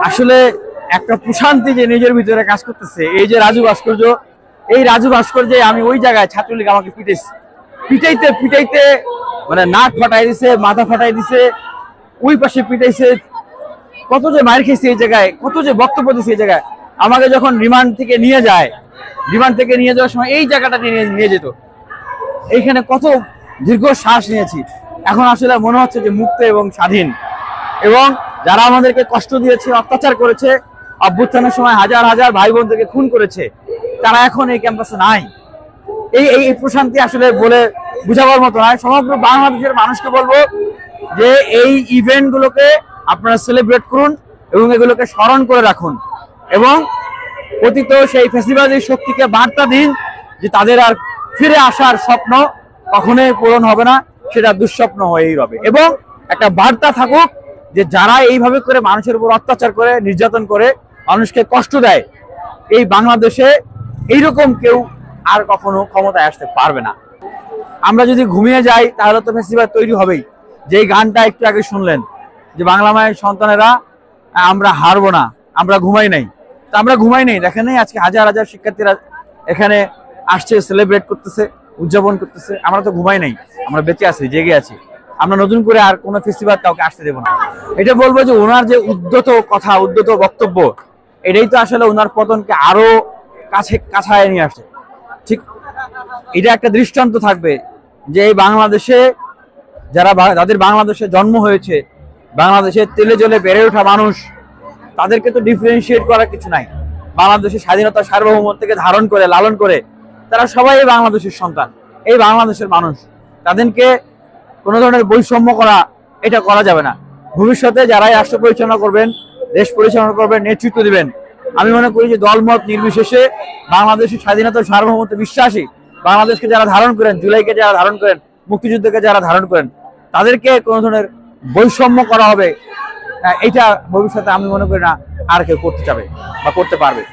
আসলে একটা প্রশান্তি যে নিজের ভিতরে কাজ করতেছে। এই যে রাজু ভাস্কর্য, এই রাজু ভাস্কর্যে আমি ওই জায়গায় ছাত্রলীগ আমাকে পিটাইতে পিটাইতে মানে নাক ফাটাই দিছে, মাথা ফাটাই দিছে, ওই পাশে পিটাইছে, কত যে মার খেয়েছে এই জায়গায়, কত যে বক্তব্য দিচ্ছে এই জায়গায়। আমাকে যখন রিমান্ড থেকে নিয়ে যাওয়ার সময় এই জায়গাটা নিয়ে যেত, এইখানে কত দীর্ঘ শ্বাস নিয়েছি। এখন আসলে মনে হচ্ছে যে মুক্ত এবং স্বাধীন। এবং যারা আমাদেরকে কষ্ট দিয়েছে, অত্যাচার করেছে, অভ্যুত্থানের সময় হাজার হাজার ভাই বোনদেরকে খুন করেছে, তারা এখন এই ক্যাম্পাসে নাই। এই প্রশান্তি আসলে বলে বুঝাবার মতো নয়। সমগ্র বাংলাদেশের মানুষকে বলবো যে এই ইভেন্ট গুলোকে আপনারা সেলিব্রেট করুন এবং এগুলোকে স্মরণ করে রাখুন, এবং অতীত সেই ফ্যাসিবাদী শক্তিকে বার্তা দিন যে তাদের আর ফিরে আসার স্বপ্ন কখনোই পূরণ হবে না, সেটা দুঃস্বপ্ন হয়েই রবে। এবং একটা বার্তা থাকুক যে যারা এইভাবে করে মানুষের উপর অত্যাচার করে, নির্যাতন করে, মানুষকে কষ্ট দেয়, এই বাংলাদেশে এইরকম কেউ আর কখনো ক্ষমতায় আসতে পারবে না। আমরা যদি ঘুমিয়ে যাই তাহলে তো ফেস্টিভ্যাল তৈরি হবেই। যেই গানটা একটু আগে শুনলেন যে বাংলা মায়ের সন্তানেরা আমরা হারবো না, আমরা ঘুমাই নাই, তো আমরা ঘুমাই নাই। দেখেন আজকে হাজার হাজার শিক্ষার্থীরা এখানে আসছে, সেলিব্রেট করতেছে, উদযাপন করতেছে। আমরা তো ঘুমাই নাই, আমরা বেঁচে আছি, জেগে আছি। আমরা নতুন করে আর কোনো ফেস্টিভ্যাল কাউকে আসতে দেবো না। এটা বলবো যে ওনার যে উদ্যত কথা, উদ্যত বক্তব্য, এটাই তো আসলে ওনার পতনকে আরো কাছায় নিয়ে আসছে। ঠিক এটা একটা দৃষ্টান্ত থাকবে যে এই বাংলাদেশে যাদের বাংলাদেশে জন্ম হয়েছে, বাংলাদেশে তেলে জলে বেড়ে ওঠা মানুষ, তাদেরকে তো ডিফারেন্সিয়েট করার কিছু নাই। বাংলাদেশের স্বাধীনতা সার্বভৌমত্বকে ধারণ করে, লালন করে, তারা সবাই বাংলাদেশের সন্তান, এই বাংলাদেশের মানুষ। তাদেরকে কোনো ধরনের বৈষম্য করা, এটা করা যাবে না। ভবিষ্যতে যারাই রাষ্ট্র পরিচালনা করবেন, দেশ পরিচালনা করবেন, নেতৃত্ব দিবেন, আমি মনে করি যে দলমত নির্বিশেষে বাংলাদেশের স্বাধীনতা সার্বভৌমত্ব বিশ্বাসী, বাংলাদেশকে যারা ধারণ করেন, জুলাইকে যারা ধারণ করেন, মুক্তিযুদ্ধকে যারা ধারণ করেন, তাদেরকে কোনো ধরনের বৈষম্য করা হবে, এটা ভবিষ্যতে আমি মনে করি না আর কেউ করতে চাবে বা করতে পারবে।